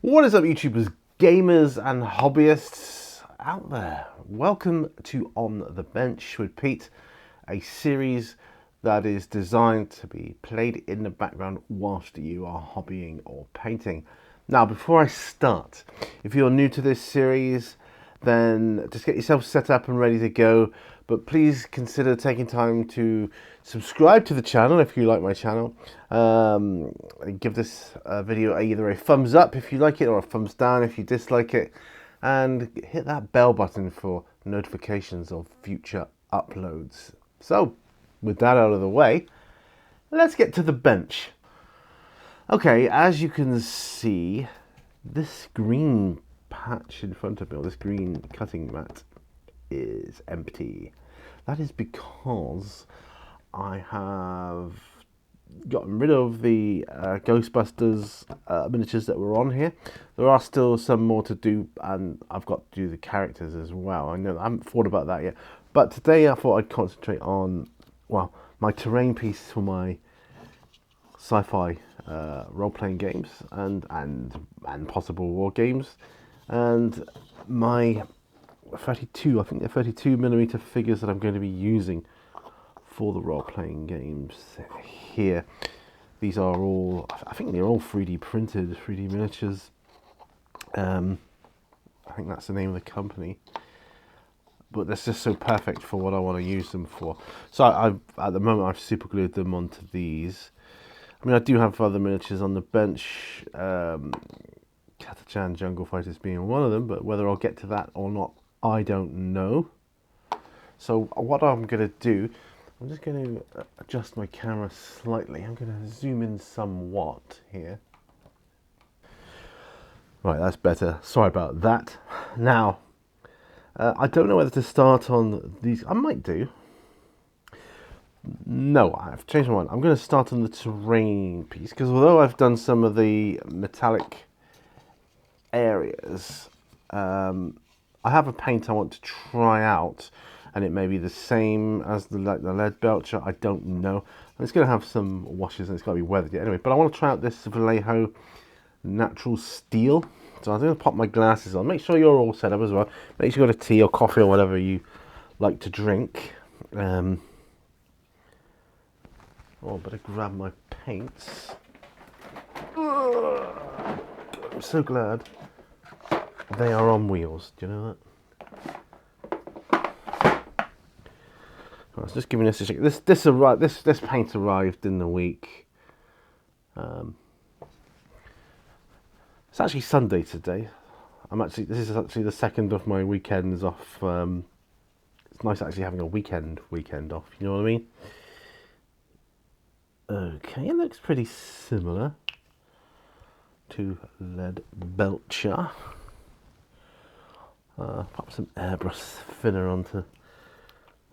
What is up, YouTubers, gamers, and hobbyists out there? Welcome to On the Bench with Pete, a series that is designed to be played in the background whilst you are hobbying or painting. Now, before I start, if you're new to this series, then just get yourself set up and ready to go. But please consider taking time to subscribe to the channel if you like my channel. Give this video either a thumbs up if you like it or a thumbs down if you dislike it. And hit that bell button for notifications of future uploads. So, with that out of the way, let's get to the bench. Okay, as you can see, this green patch in front of me, or this green cutting mat, is empty. That is because I have gotten rid of the Ghostbusters miniatures that were on here. There are still some more to do, and I've got to do the characters as well. I know I haven't thought about that yet, but today I thought I'd concentrate on, well, my terrain piece for my sci-fi role-playing games and possible war games, and my 32, I think they're 32mm figures that I'm going to be using for the role-playing games here. These are all, I think they're all 3D printed, 3D miniatures. I think that's the name of the company. But that's just so perfect for what I want to use them for. So at the moment I've super glued them onto these. I mean, I do have other miniatures on the bench, Katachan Jungle Fighters being one of them, but whether I'll get to that or not, I don't know. So what I'm going to do, I'm just going to adjust my camera slightly. I'm going to zoom in somewhat here. Right, that's better. Sorry about that. Now, I don't know whether to start on these. I might do. No, I've changed my mind. I'm going to start on the terrain piece, because although I've done some of the metallic areas, I have a paint I want to try out, and it may be the same as the lead belcher. I don't know. And it's going to have some washes, and it's got to be weathered yet. Anyway, but I want to try out this Vallejo natural steel. So I'm going to pop my glasses on. Make sure you're all set up as well. Make sure you've got a tea or coffee or whatever you like to drink. Oh, I better grab my paints. I'm so glad they are on wheels. Do you know that? I was just giving this a check. This paint arrived in the week. It's actually Sunday today. This is actually the second of my weekends off. It's nice actually having a weekend off. You know what I mean? Okay, it looks pretty similar to lead belcher. Pop some airbrush thinner onto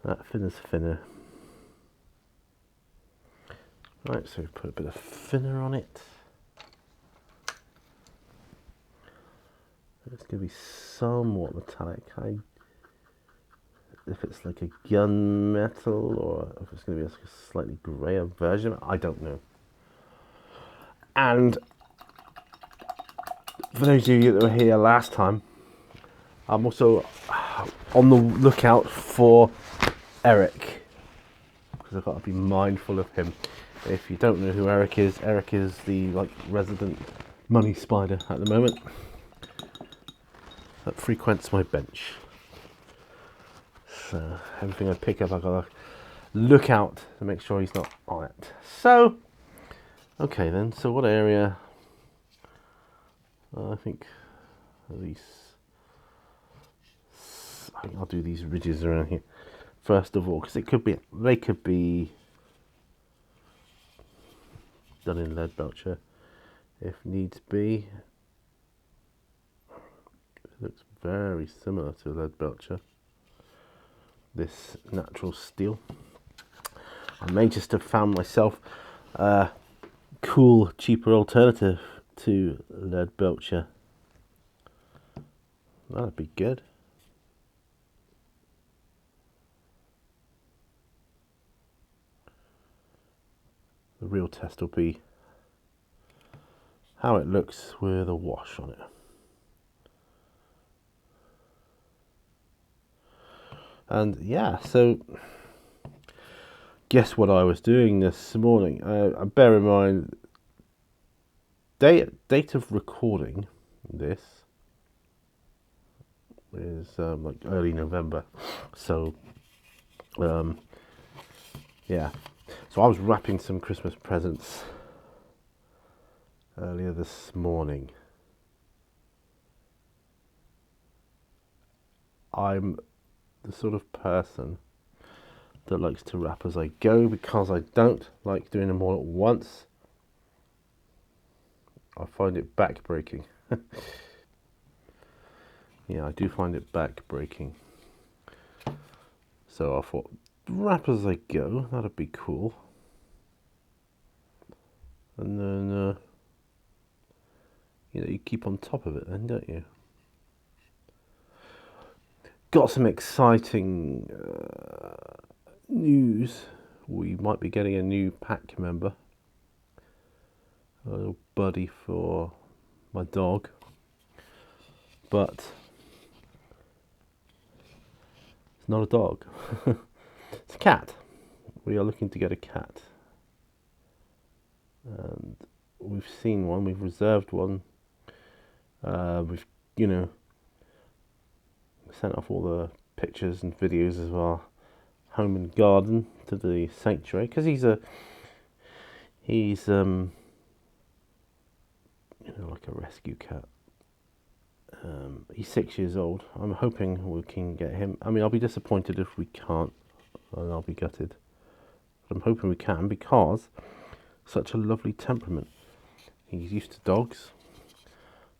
that. Thinner's thinner. Right, so put a bit of thinner on it. It's going to be somewhat metallic. If it's like a gunmetal, or if it's going to be like a slightly grayer version, I don't know. And for those of you that were here last time, I'm also on the lookout for Eric, because I've got to be mindful of him. If you don't know who Eric is the resident money spider at the moment that frequents my bench. So everything I pick up, I've got to look out to make sure he's not on it. So, okay then, so what area? I think I'll do these ridges around here first of all, because they could be done in lead belcher if needs be. It looks very similar to lead belcher, this natural steel. I may just have found myself a cool, cheaper alternative to lead belcher. That'd be good. The real test will be how it looks with a wash on it. And yeah, so guess what I was doing this morning? Bear in mind, date of recording this is like early November. So yeah, so I was wrapping some Christmas presents earlier this morning. I'm the sort of person that likes to wrap as I go because I don't like doing them all at once. I find it back-breaking. Yeah, I do find it back-breaking. So I thought, wrap as I go, that'd be cool. And then, you keep on top of it then, don't you? Got some exciting news. We might be getting a new pack member. A little buddy for my dog. But it's not a dog. It's a cat. We are looking to get a cat. And we've seen one, we've reserved one. We've, sent off all the pictures and videos of our home and garden to the sanctuary because he's like a rescue cat. He's 6 years old. I'm hoping we can get him. I mean, I'll be disappointed if we can't, and I'll be gutted. But I'm hoping we can because such a lovely temperament. He's used to dogs,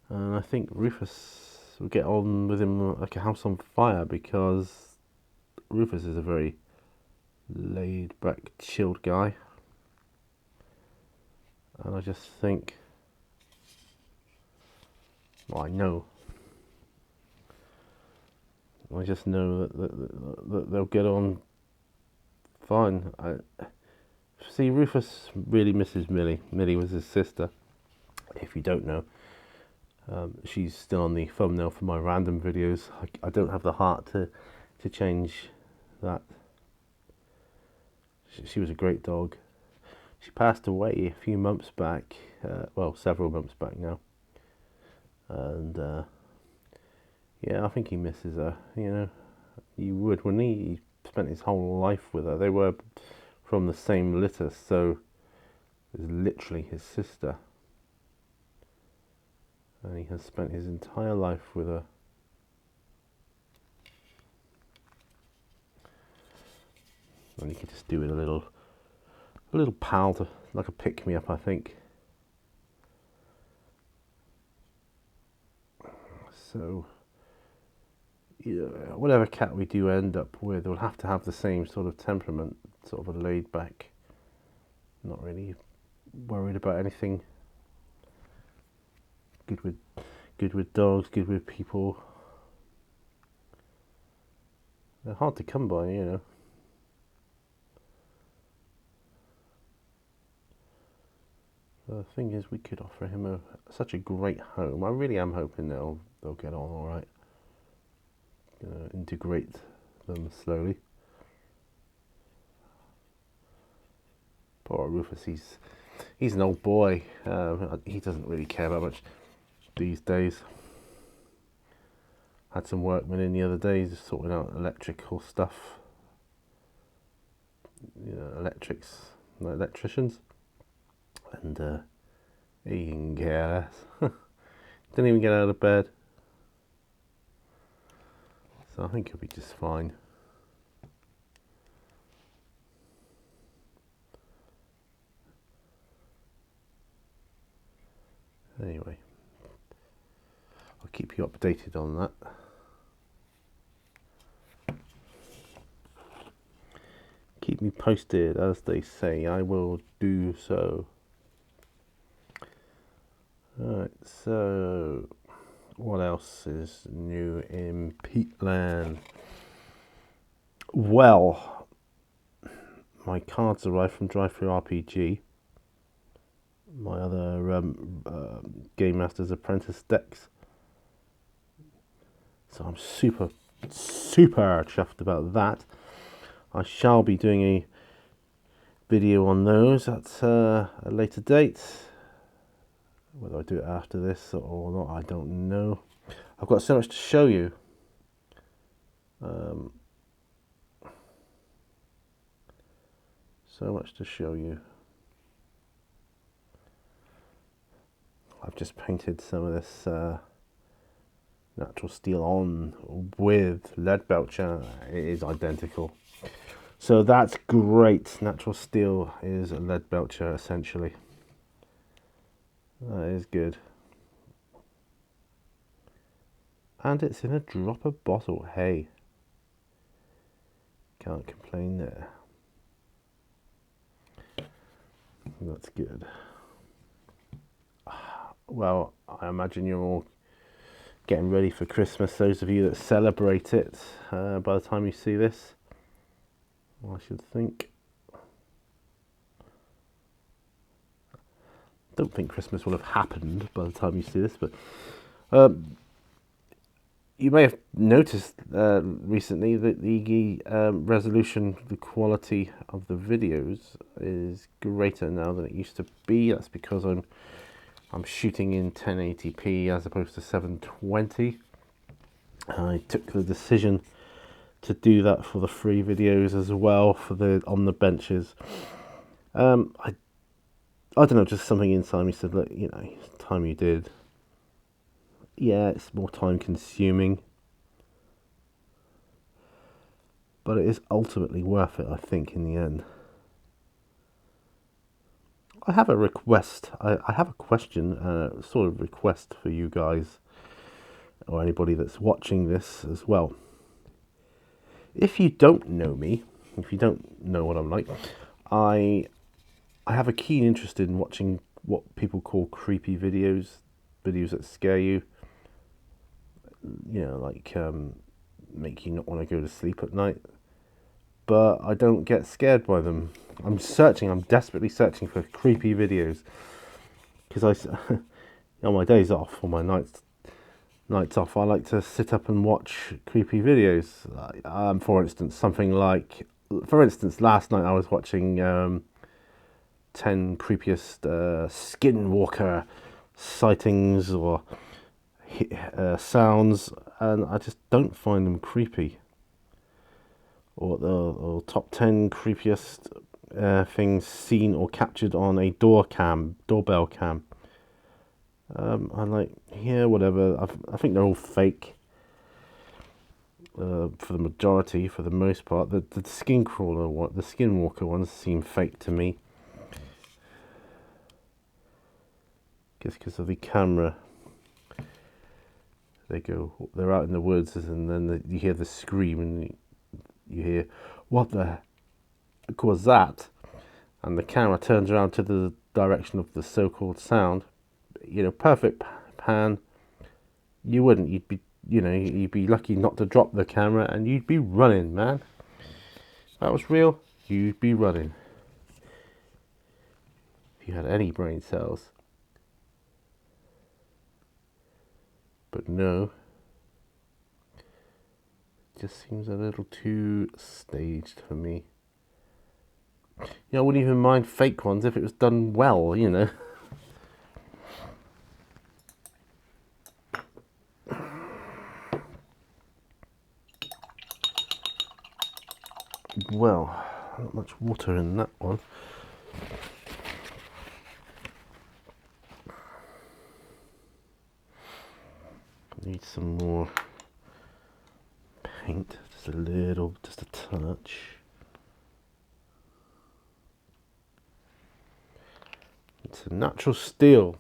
and I think Rufus will get on with him like a house on fire because Rufus is a very laid back, chilled guy. And I just think, well, I just know that they'll get on fine. See, Rufus really misses Millie. Millie was his sister, if you don't know. She's still on the thumbnail for my random videos. I don't have the heart to change that. She was a great dog. She passed away a few months back, well, several months back now. And yeah, I think he misses her. You would, wouldn't he? He spent his whole life with her. They were from the same litter, so it was literally his sister. And he has spent his entire life with her. And you could just do with a little pal to, like a pick-me-up, I think. So, whatever cat we do end up with, will have to have the same sort of temperament, sort of a laid back, not really worried about anything. Good with dogs, good with people. They're hard to come by, The thing is, we could offer him such a great home. I really am hoping they'll get on all right. Integrate them slowly. Poor Rufus, he's an old boy. He doesn't really care about much these days. Had some workmen in the other day just sorting out electrical stuff. Electricians. And he can care less. Didn't even get out of bed. So I think he'll be just fine. Anyway, I'll keep you updated on that. Keep me posted, as they say. I will do so. Alright, so what else is new in Peatland? Well, my cards arrived from Drive-Thru RPG. my other Game Master's Apprentice decks. So I'm super chuffed about that. I shall be doing a video on those at a later date. Whether I do it after this or not, I don't know. I've got so much to show you. So much to show you. I've just painted some of this natural steel on with lead belcher. It is identical. So that's great. Natural steel is a lead belcher essentially. That is good. And it's in a dropper bottle. Hey, can't complain there. That's good. Well, I imagine you're all getting ready for Christmas. Those of you that celebrate it by the time you see this, I should think. Don't think Christmas will have happened by the time you see this, but you may have noticed recently that the resolution, the quality of the videos is greater now than it used to be. That's because I'm shooting in 1080p as opposed to 720. I took the decision to do that for the free videos as well, for the on the benches. I don't know, just something inside me said, look, you know, it's time you did. Yeah, it's more time consuming, but it is ultimately worth it, I think, in the end. I have a request. I have a question, sort of request for you guys, or anybody that's watching this as well. If you don't know me, if you don't know what I'm like, I have a keen interest in watching what people call creepy videos, videos that scare you. You know, like make you not want to go to sleep at night. But I don't get scared by them. I'm desperately searching for creepy videos, because on my days off, or my nights off, I like to sit up and watch creepy videos. For instance, last night I was watching 10 creepiest skinwalker sightings or sounds, and I just don't find them creepy. Or the top 10 creepiest things seen or captured on a doorbell cam. I'm like, yeah, whatever. I think they're all fake. For the majority, for the most part, the skinwalker ones seem fake to me. Just because of the camera. They're out in the woods, and then you hear the scream, and you hear, what the heck was that? And the camera turns around to the direction of the so-called sound. You know, perfect pan. You'd be lucky not to drop the camera, and you'd be running, man. If that was real, you'd be running. If you had any brain cells. But no. Just seems a little too staged for me. You know, I wouldn't even mind fake ones if it was done well, you know. Well, not much water in that one. Need some more paint, just a touch. It's a natural steel.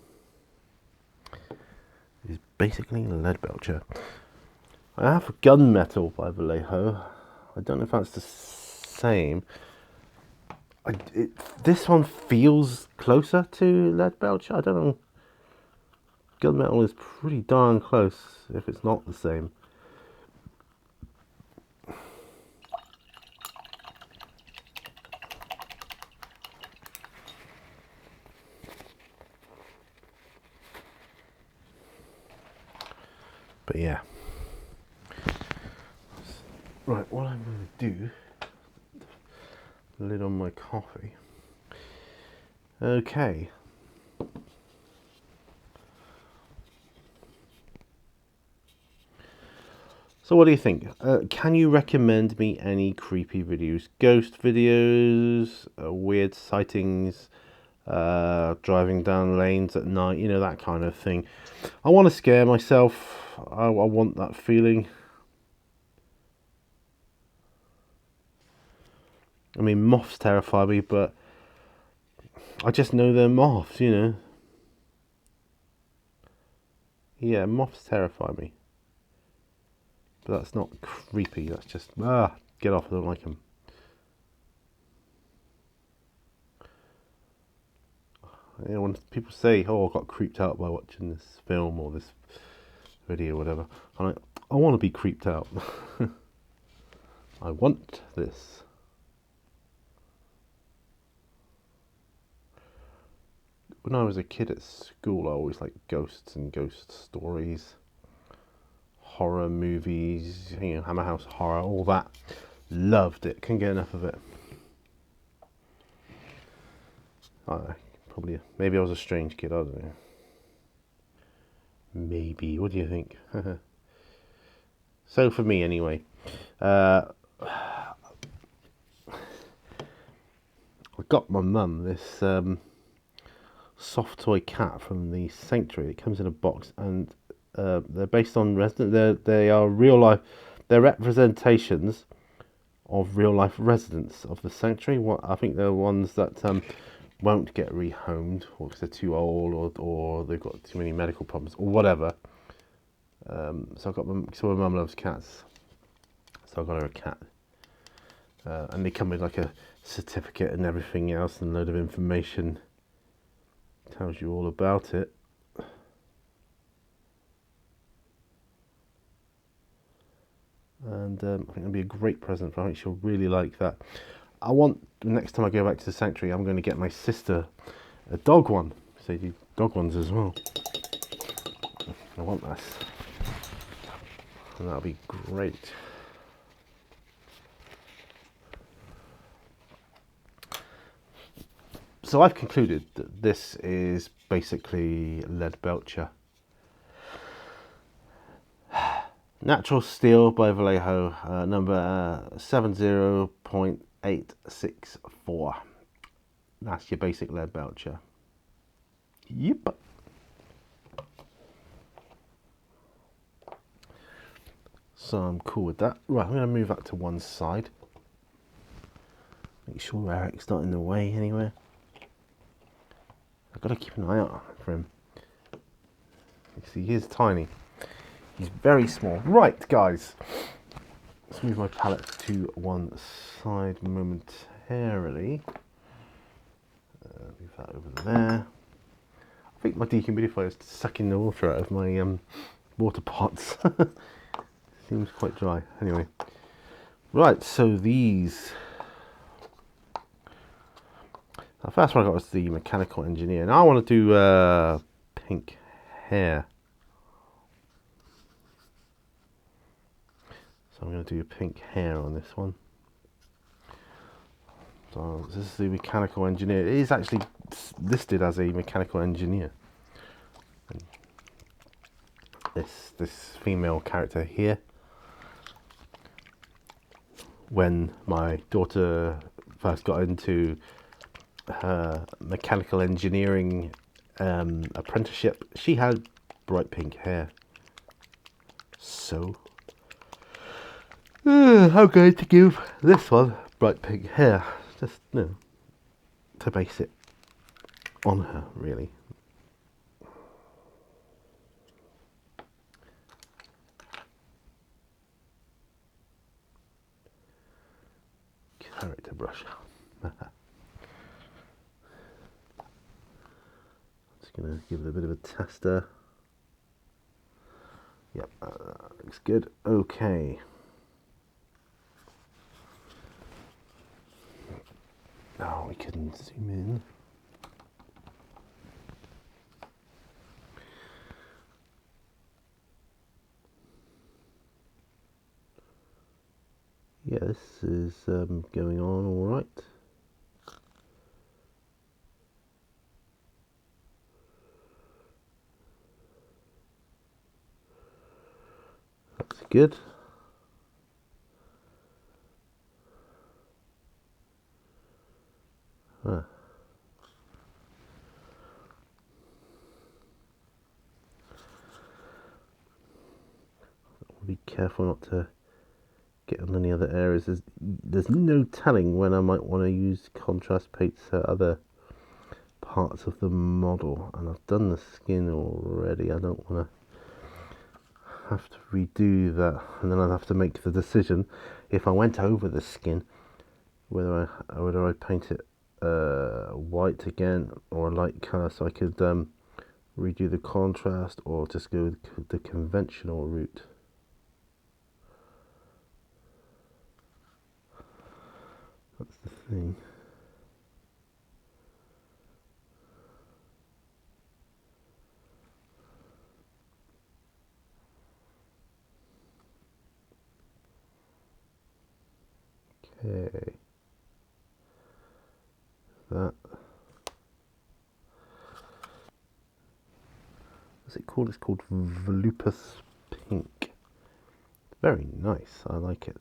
It's basically a lead belcher. I have a gunmetal by Vallejo. I don't know if that's the same. This one feels closer to lead belcher. I don't know. Gunmetal is pretty darn close, if it's not the same. But yeah. Right, what I'm going to do, lid on my coffee. Okay. So what do you think? Can you recommend me any creepy videos? Ghost videos, weird sightings, driving down lanes at night, you know, that kind of thing. I want to scare myself. I want that feeling. I mean, moths terrify me, but I just know they're moths, you know. Yeah, moths terrify me. But that's not creepy, that's just, get off, I don't like them. You know, when people say, oh, I got creeped out by watching this film or this video or whatever, I'm like, I want to be creeped out. I want this. When I was a kid at school, I always liked ghosts and ghost stories, horror movies, you know, Hammer House Horror, all that. Loved it. Couldn't get enough of it. Probably, maybe I was a strange kid. I don't know. Maybe. What do you think? So for me, anyway, I got my mum this soft toy cat from the Sanctuary. It comes in a box, and they're based on resident. They are real life. They're representations of real life residents of the Sanctuary. I think they're ones that won't get rehomed, or because they're too old, or they've got too many medical problems, or whatever. So I got my mum loves cats, so I got her a cat, and they come with like a certificate and everything else, and a load of information. Tells you all about it. And I think it'll be a great present for her. I think she'll really like that. I want, the next time I go back to the Sanctuary, I'm going to get my sister a dog one. So they do dog ones as well. I want this. And that'll be great. So I've concluded that this is basically lead belcher. Natural steel by Vallejo, number 70.864. That's your basic lead belcher. Yep. So I'm cool with that. Right, I'm going to move that to one side. Make sure Eric's not in the way anywhere. I've got to keep an eye out for him. You see, he is tiny. He's very small. Right, guys. Let's move my palette to one side momentarily. Move that over there. I think my dehumidifier is sucking the water out of my water pots. Seems quite dry. Anyway. Right, so these. The first one I got was the mechanical engineer. Now I want to do pink hair. So I'm going to do pink hair on this one. So this is the mechanical engineer. It is actually listed as a mechanical engineer. And this female character here. When my daughter first got into her mechanical engineering apprenticeship, she had bright pink hair. So I'm going to give this one bright pink hair, just, you know, to base it on her, really. Character brush. Just going to give it a bit of a tester. Yep, looks good. Okay. Now we can zoom in. yeah, this is going on all right. That's good. Ah. Be careful not to get on any other areas. There's no telling when I might want to use contrast paints to other parts of the model, and I've done the skin already. I don't want to have to redo that, and then I'd have to make the decision if I went over the skin whether I paint it white again or a light colour, so I could redo the contrast, or just go with the conventional route. That's the thing. Okay. That. What's it called? It's called Bloopers Pink. Very nice. I like it.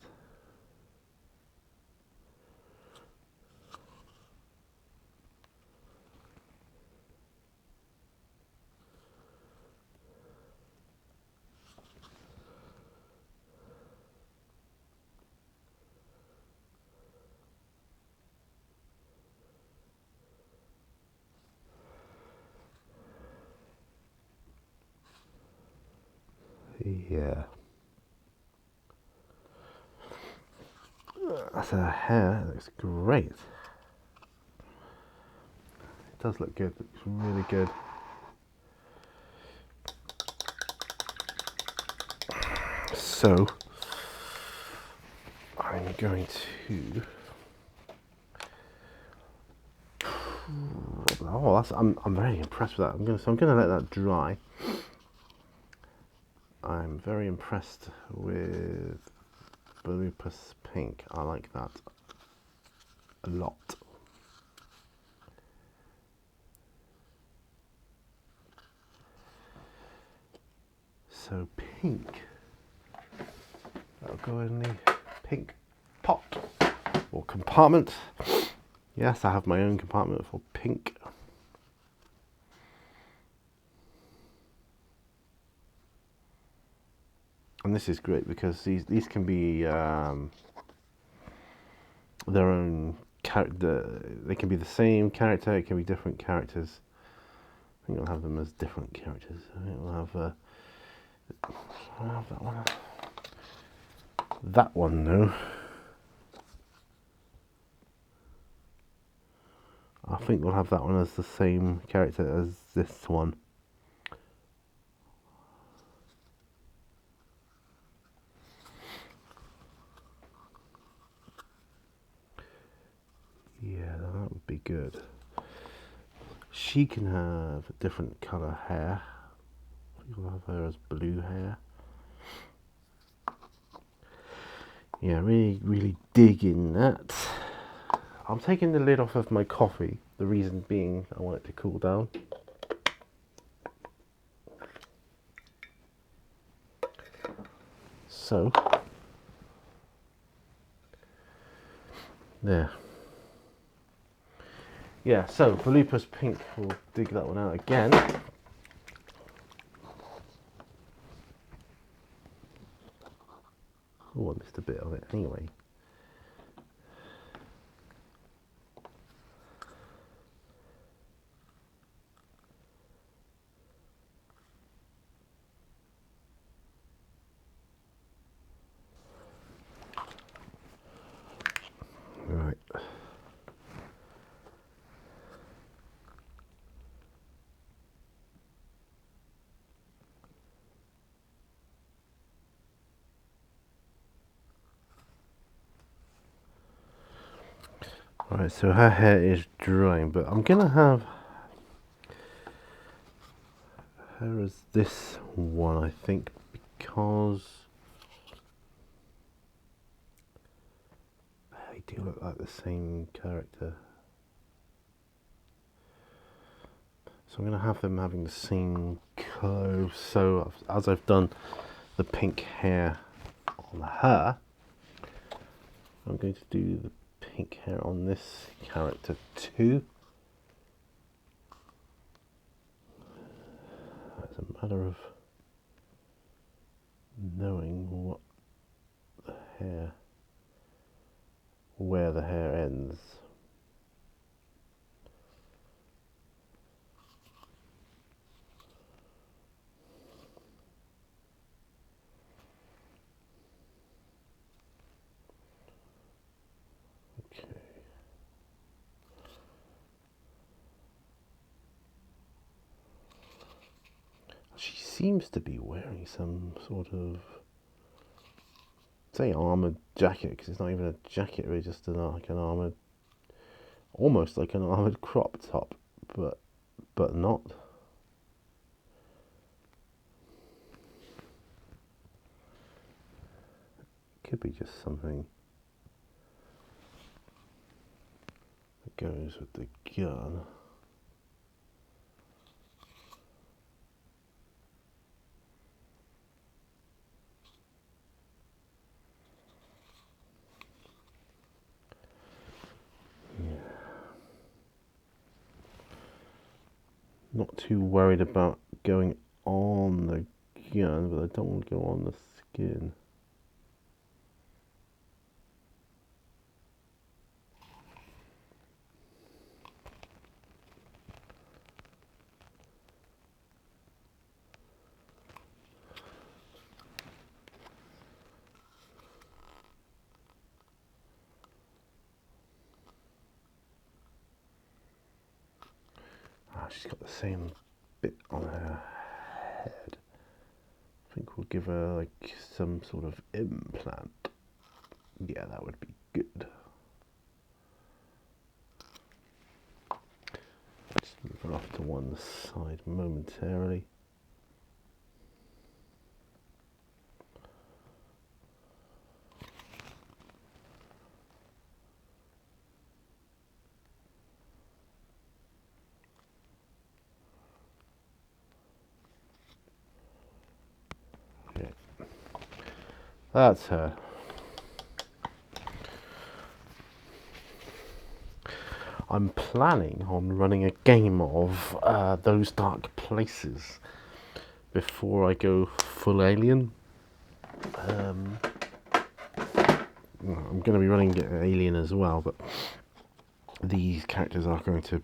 Yeah. That's her hair. It looks great. It does look good. It looks really good. So I'm going to. Oh, I'm very impressed with that. I'm gonna let that dry. I'm very impressed with Bloopers Pink. I like that a lot. So pink. That'll go in the pink pot or compartment. Yes, I have my own compartment for pink. And this is great because these can be their own character. They can be the same character. It can be different characters. I think I'll have them as different characters. I think I'll have that one. That one, no. I think we'll have that one as the same character as this one. Yeah, that would be good. She can have a different colour hair. I think we'll have her as blue hair. Yeah, really dig in that. I'm taking the lid off of my coffee. The reason being I want it to cool down. So, there. Yeah, so Bloopers Pink, we'll dig that one out again. Oh, I missed a bit of it anyway. Right. Alright, so her hair is drying, but I'm gonna have her as this one, I think, because do look like the same character. So I'm going to have them having the same clothes. So as I've done the pink hair on her, I'm going to do the pink hair on this character too. It's a matter of knowing what the hair, where the hair ends. Okay. She seems to be wearing some sort of, say, armored jacket, because it's not even a jacket, really, just like an armored, almost like an armored crop top, but not. Could be just something that goes with the gun. Yeah. Not too worried about going on the gun, but I don't want to go on the skin. She's got the same bit on her head. I think we'll give her like some sort of implant. Yeah, that would be good. Just move her off to one side momentarily. That's her. I'm planning on running a game of Those Dark Places before I go full alien. I'm going to be running alien as well, but these characters are going to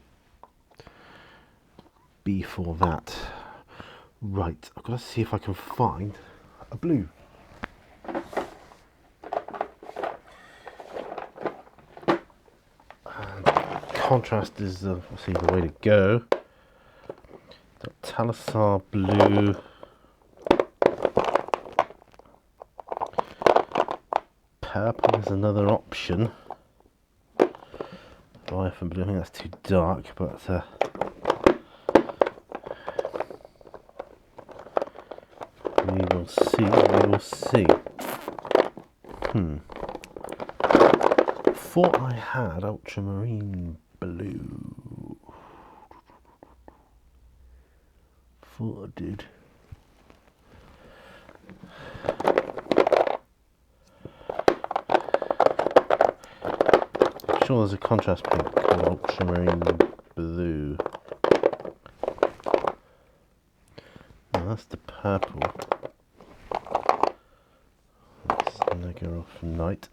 be for that. Right, I've got to see if I can find a blue. Contrast is obviously the way to go. Talisar blue. Purple is another option. Life and blue, I think that's too dark, but we will see. We will see. Thought I had ultramarine blue. Thought I did. I'm sure there's a contrast pink called ultramarine blue. No, that's the purple. That's nigger off night.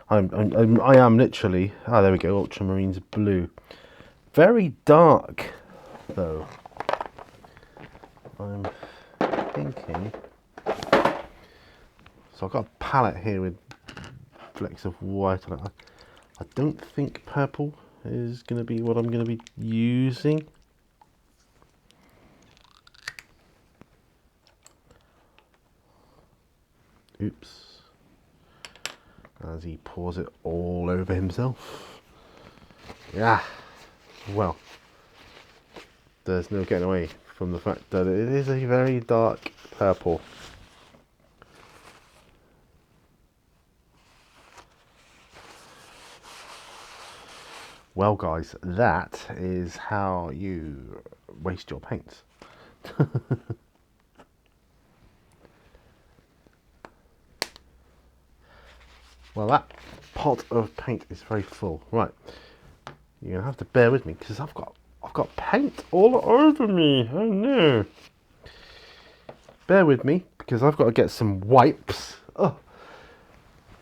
I am literally. Ah, there we go. Ultramarine's blue. Very dark, though. I'm thinking. So I've got a palette here with flecks of white on it. I don't think purple is going to be what I'm going to be using. Oops. As he pours it all over himself. Yeah. Well, there's no getting away from the fact that it is a very dark purple. Well guys, that is how you waste your paints. Well, that pot of paint is very full. Right, you're gonna have to bear with me because I've got paint all over me. Oh no! Bear with me because I've got to get some wipes. Oh,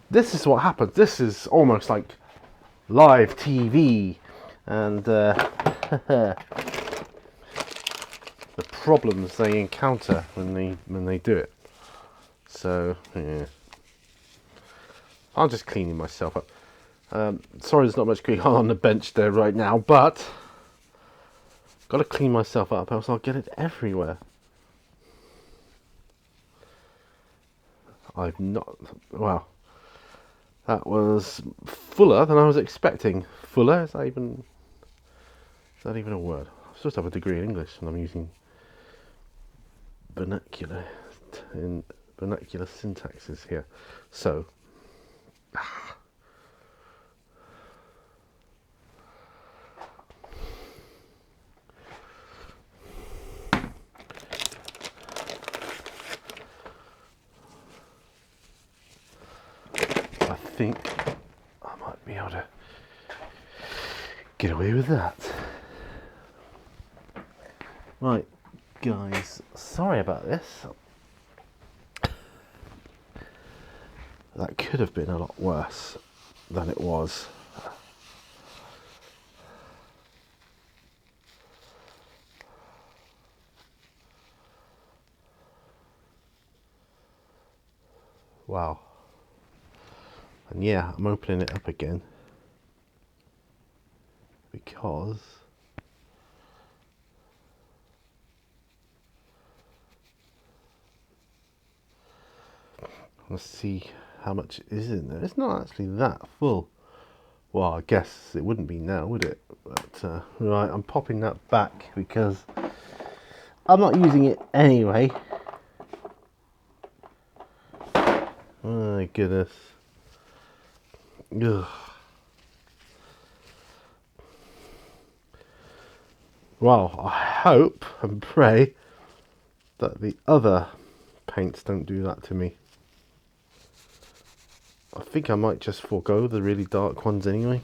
this is what happens. This is almost like live TV, and the problems they encounter when they do it. So yeah, I'm just cleaning myself up. Sorry, there's not much going on the bench there right now, but got to clean myself up, else I'll get it everywhere. I've not. Well, that was fuller than I was expecting. Fuller? Is that even a word? I'm supposed to have a degree in English, and I'm using vernacular syntaxes here. So. I think I might be able to get away with that. Right, guys, sorry about this. That could have been a lot worse than it was. Wow. And yeah, I'm opening it up again because let's see how much is in there. It's not actually that full. Well, I guess it wouldn't be now, would it? But right, I'm popping that back because I'm not using it anyway. Oh my goodness. Ugh. Well, I hope and pray that the other paints don't do that to me. I think I might just forego the really dark ones anyway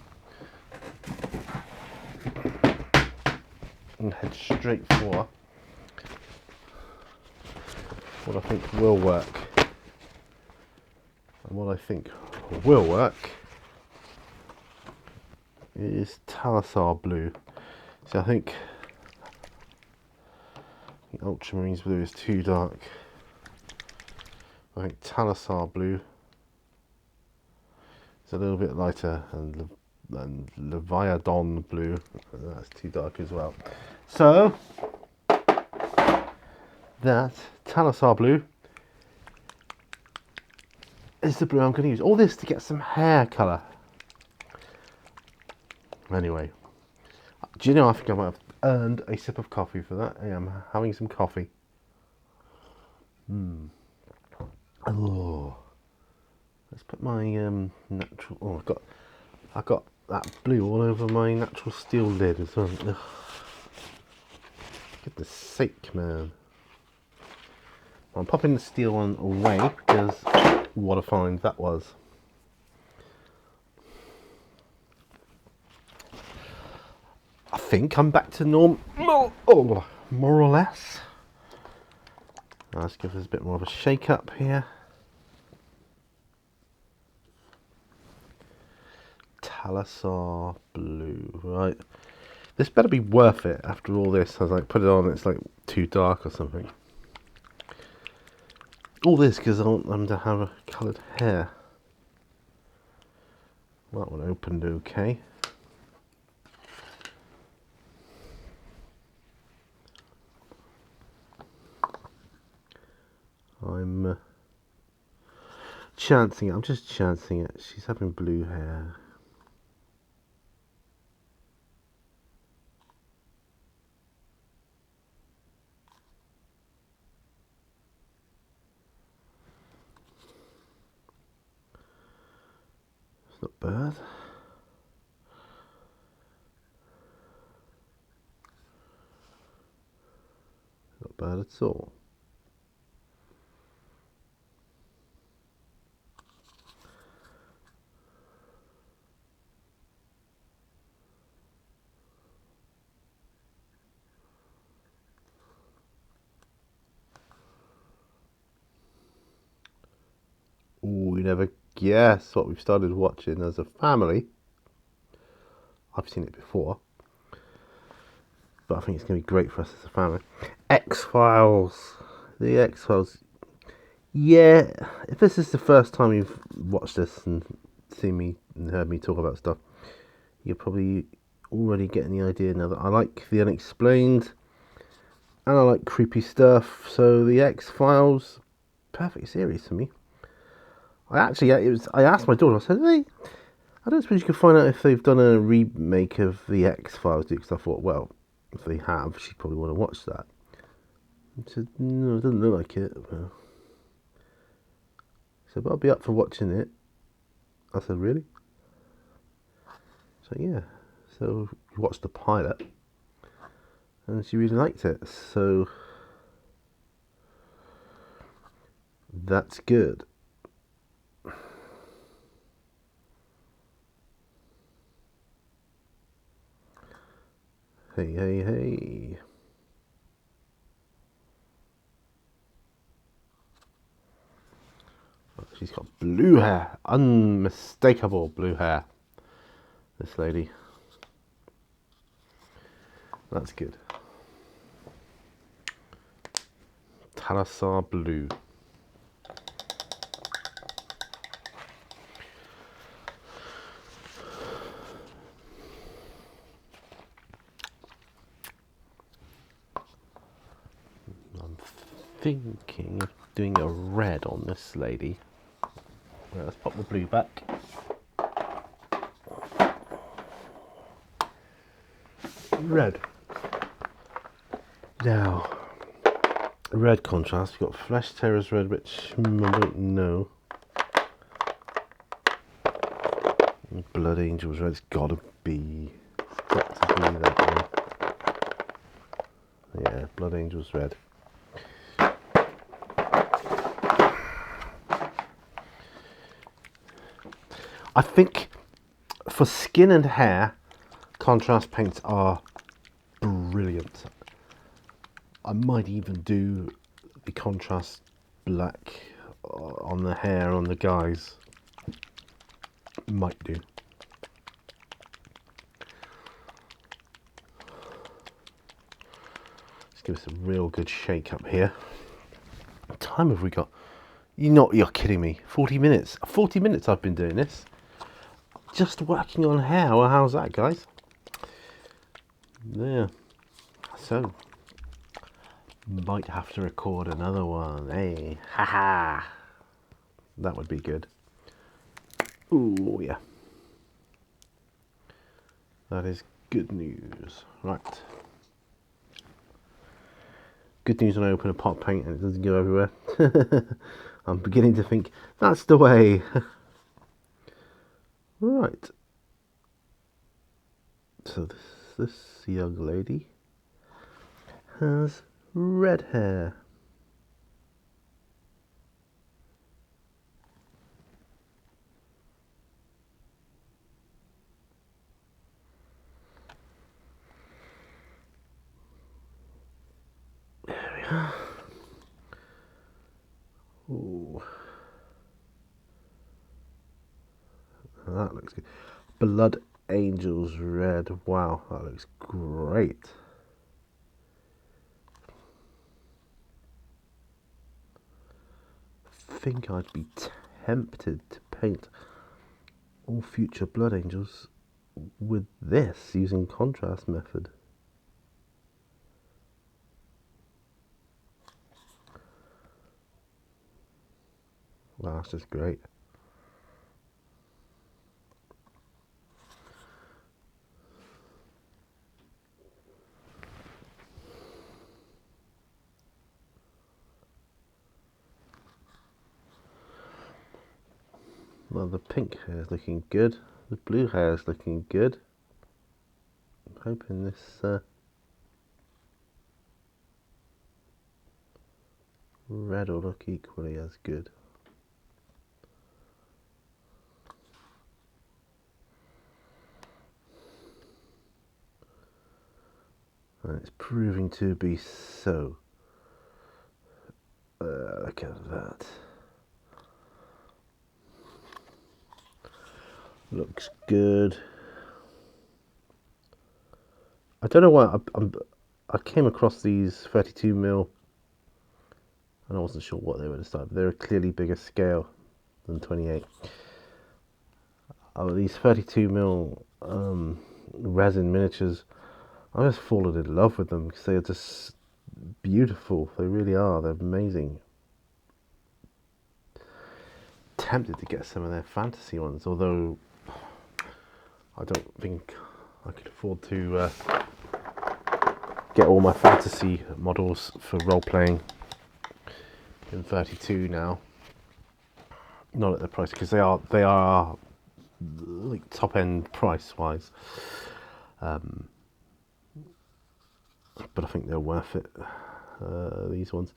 and head straight for what I think will work. And what I think will work is Thalasar blue. So I think the ultramarines blue is too dark. I think Thalasar blue is a little bit lighter, and Leviathan blue, that's too dark as well. So that Thalasar blue is the blue I'm going to use. All this to get some hair colour. Anyway, do you know, I think I might have earned a sip of coffee for that. I am having some coffee. Oh, let's put my natural. Oh, I got that blue all over my natural steel lid as well. Ugh. Goodness sake, man! I'm popping the steel one away because what a find that was. I think I'm back to normal, oh, more or less. Let's give us a bit more of a shake up here. Thalasar blue, right? This better be worth it after all this. I was like, put it on, it's like too dark or something. All this because I want them to have a coloured hair. That one opened okay. I'm chancing it. I'm just chancing it. She's having blue hair. It's not bad. at all. Ooh, you never guess what we've started watching as a family. I've seen it before, but I think it's going to be great for us as a family. X-Files. The X-Files. Yeah, if this is the first time you've watched this and seen me and heard me talk about stuff, you're probably already getting the idea now that I like the unexplained and I like creepy stuff. So the X-Files, perfect series for me. I asked my daughter, I said, hey, I don't suppose you could find out if they've done a remake of the X-Files, because I thought, well, if they have, she'd probably want to watch that. She said, no, it doesn't look like it. Well, she said, but I'll be up for watching it. I said, really? So yeah, so we watched the pilot, and she really liked it, so that's good. Hey, hey, hey. She's got blue hair, unmistakable blue hair, this lady. That's good. Talasar blue. I'm thinking of doing a red on this lady. Right, let's pop the blue back. Red. Now, red contrast. We've got Flesh Terrors red, which I don't know. Blood Angels red. It's got to be that one. Yeah, Blood Angels red. I think for skin and hair, contrast paints are brilliant. I might even do the contrast black on the hair on the guys. Might do. Let's give us a real good shake up here. What time have we got? You're kidding me. 40 minutes. 40 minutes I've been doing this. Just working on hair. Well, how's that, guys? There. So, might have to record another one. Hey, haha. That would be good. Ooh, yeah. That is good news. Right. Good news when I open a pot of paint and it doesn't go everywhere. I'm beginning to think that's the way. Right. So this young lady has red hair. There we are. Ooh. That looks good. Blood Angels red. Wow, that looks great. I think I'd be tempted to paint all future Blood Angels with this using contrast method. Wow, that's just great. Well, the pink hair is looking good. The blue hair is looking good. I'm hoping this red will look equally as good. And it's proving to be so. Look at that. Looks good. I don't know why I came across these 32mm and I wasn't sure what they were this time. They're a clearly bigger scale than 28. These 32mm resin miniatures, I just fallen in love with them because they are just beautiful. They really are. They're amazing. Tempted to get some of their fantasy ones, although I don't think I could afford to get all my fantasy models for role playing in 32 now. Not at the price, because they are like top end price wise. But I think they're worth it. These ones,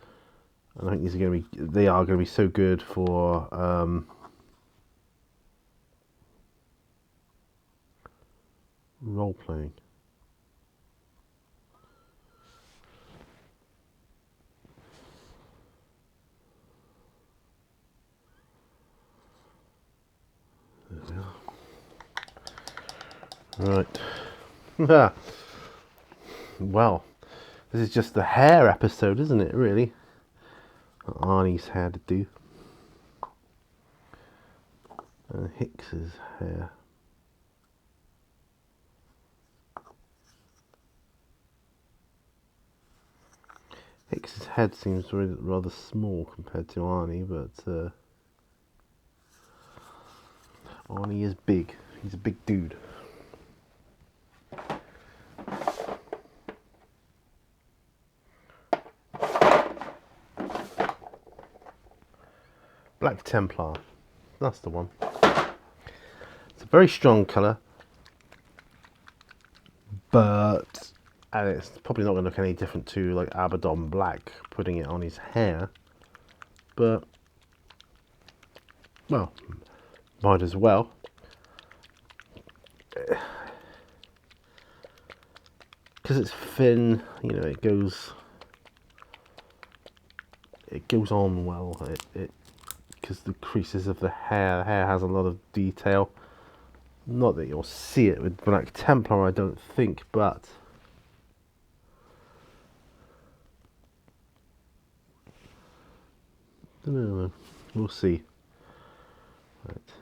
and I think these are they are going to be so good for role playing. There we are. Right. Well, this is just the hair episode, isn't it, really? Arnie's hair to do. And Hicks's hair. Hicks's head seems rather small compared to Arnie, but Arnie is big. He's a big dude. Black Templar, that's the one. It's a very strong colour, but and it's probably not going to look any different to like Abaddon Black putting it on his hair, but well, might as well. Because it's thin, you know, it goes on well. Because the creases of the hair has a lot of detail. Not that you'll see it with Black Templar, I don't think, but I don't know. We'll see. Right.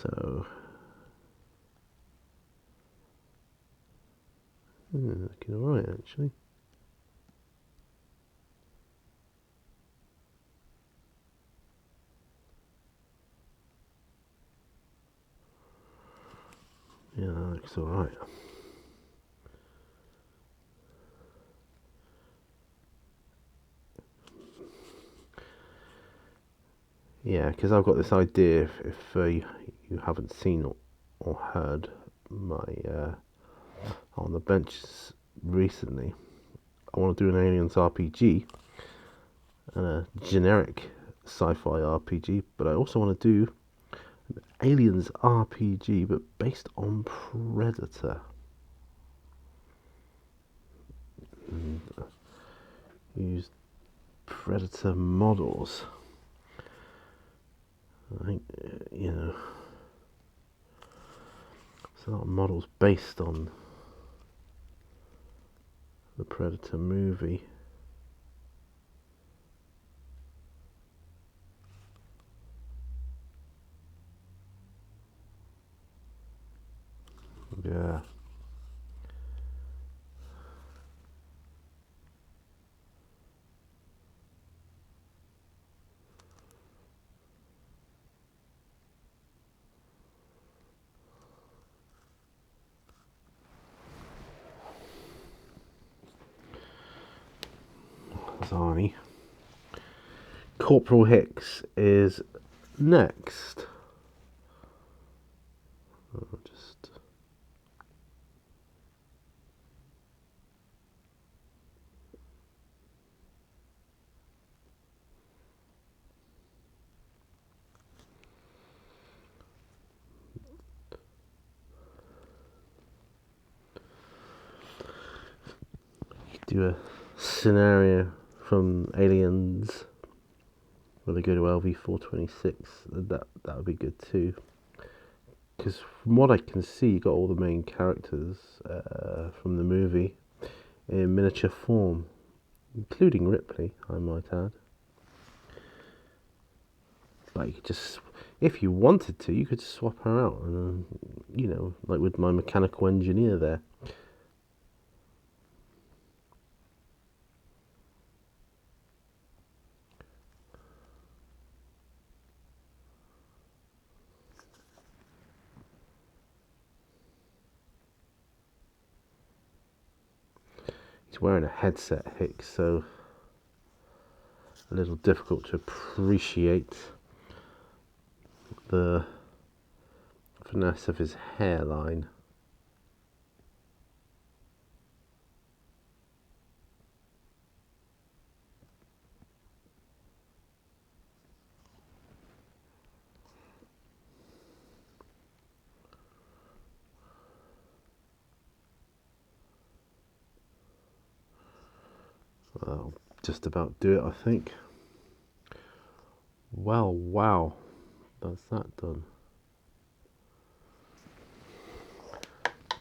So looking alright actually. Yeah, that looks alright. Yeah, because I've got this idea, if you haven't seen or heard my on the bench recently, I want to do an Aliens RPG and a generic sci-fi RPG, but I also want to do an Aliens RPG but based on Predator. And use Predator models. I think, you know, it's a lot of models based on the Predator movie. Yeah. Arnie. Corporal Hicks is next. Just do a scenario from Aliens where they go to LV-426. That would be good too. Because from what I can see, you got all the main characters from the movie in miniature form, including Ripley, I might add. Like, just if you wanted to, you could swap her out, and you know, like with my mechanical engineer there. He's wearing a headset, Hicks, so a little difficult to appreciate the finesse of his hairline. I'll just about do it, I think. Well, wow, that's that done.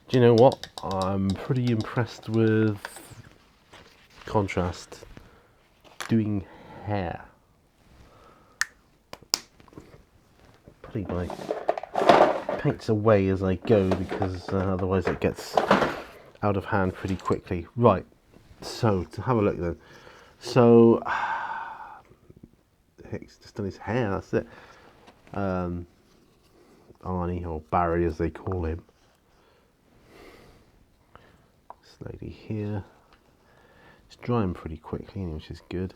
Do you know what? I'm pretty impressed with contrast doing hair. Putting my paints away as I go, because otherwise it gets out of hand pretty quickly. Right, so to have a look then. So Hicks just done his hair, that's it. Arnie, or Barry as they call him. This lady here. It's drying pretty quickly, which is good.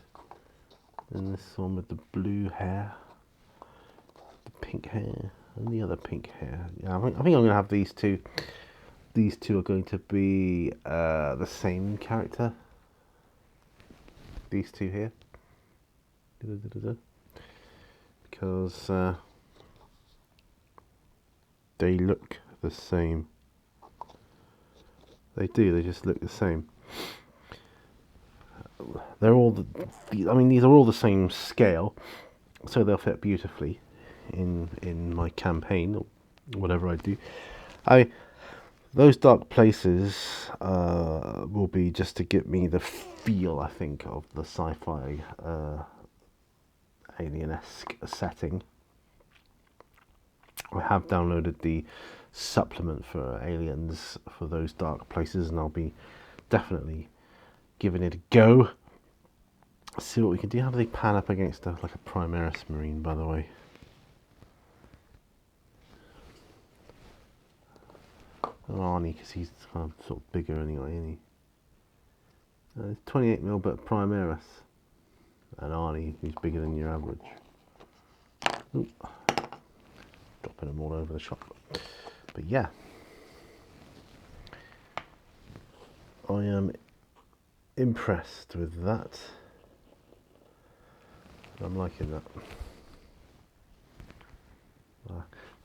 And this one with the blue hair, the pink hair, and the other pink hair. Yeah, I think I'm going to have these two. These two are going to be the same character. These two here. Because they look the same. They do, they just look the same. They're all I mean, these are all the same scale, so they'll fit beautifully in my campaign or whatever I do. Those dark places will be just to give me the feel, I think, of the sci-fi alien-esque setting. I have downloaded the supplement for Aliens for those dark places, and I'll be definitely giving it a go. See what we can do. How do they pan up against like a Primaris Marine, by the way? Arnie, because he's kind of sort of bigger anyway, isn't he? It's 28mm, but Primaris. And Arnie, who's bigger than your average. Ooh. Dropping them all over the shop. But yeah, I am impressed with that. I'm liking that.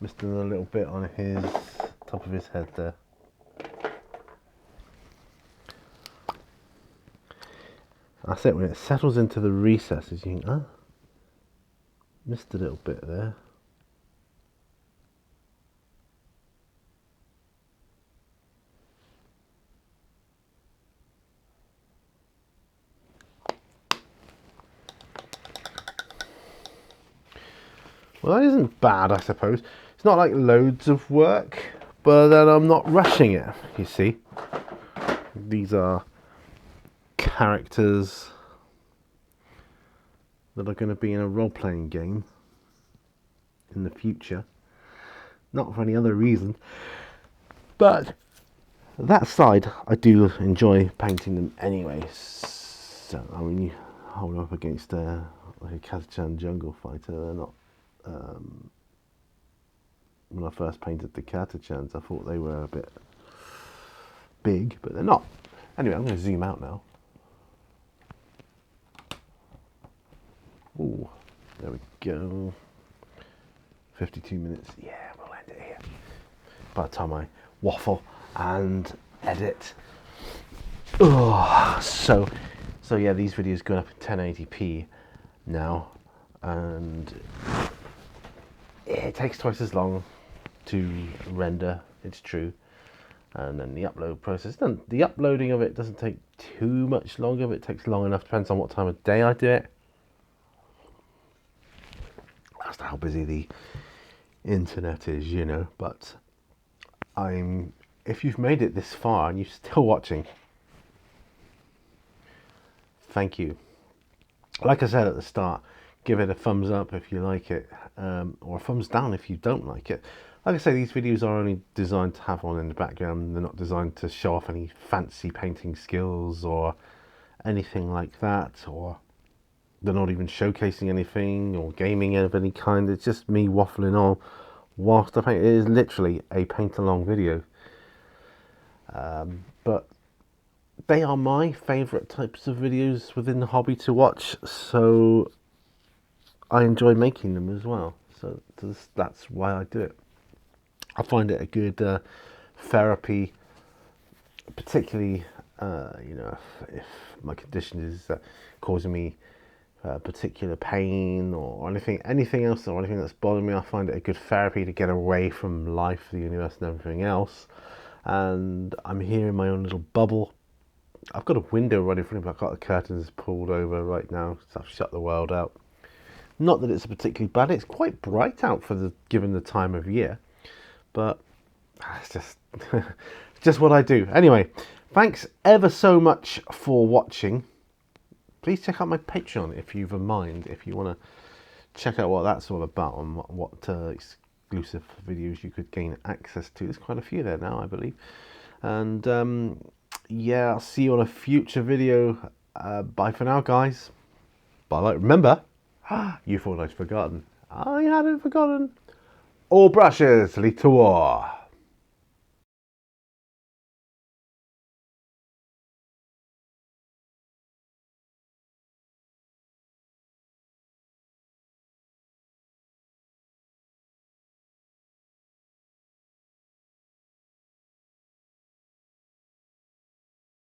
Missed a little bit on his top of his head there. That's it, when it settles into the recesses, you think, ah, missed a little bit there. Well, that isn't bad, I suppose. It's not like loads of work, but then I'm not rushing it, you see. These are characters that are going to be in a role-playing game in the future. Not for any other reason. But that side, I do enjoy painting them anyway. So, I mean, you hold up against like a Catachan jungle fighter, they're not... when I first painted the Catachans, I thought they were a bit big, but they're not. Anyway, I'm going to zoom out now. Ooh, there we go. 52 minutes. Yeah, we'll end it here. By the time I waffle and edit. Oh, so yeah, these videos going up in 1080p now, and it takes twice as long to render, it's true. And then the upload process, the uploading of it doesn't take too much longer, but it takes long enough, depends on what time of day I do it. That's how busy the internet is, you know. But if you've made it this far and you're still watching, thank you. Like I said at the start, give it a thumbs up if you like it, or a thumbs down if you don't like it. Like I say, these videos are only designed to have on in the background. They're not designed to show off any fancy painting skills or anything like that, or they're not even showcasing anything or gaming of any kind. It's just me waffling on whilst I paint. It is literally a paint along video. But they are my favourite types of videos within the hobby to watch, so I enjoy making them as well. So that's why I do it. I find it a good therapy, particularly you know, if my condition is causing me particular pain or anything else, or anything that's bothering me. I find it a good therapy to get away from life, the universe, and everything else. And I'm here in my own little bubble. I've got a window right in front of me. I've got the curtains pulled over right now, so I've shut the world out. Not that it's particularly bad. It's quite bright out for given the time of year, but it's just just what I do. Anyway, thanks ever so much for watching. Please check out my Patreon if you've a mind, if you want to check out what that's all about and what exclusive videos you could gain access to. There's quite a few there now, I believe. And yeah, I'll see you on a future video. Bye for now, guys. But remember, you thought I'd forgotten. I hadn't forgotten. All brushes lead to war.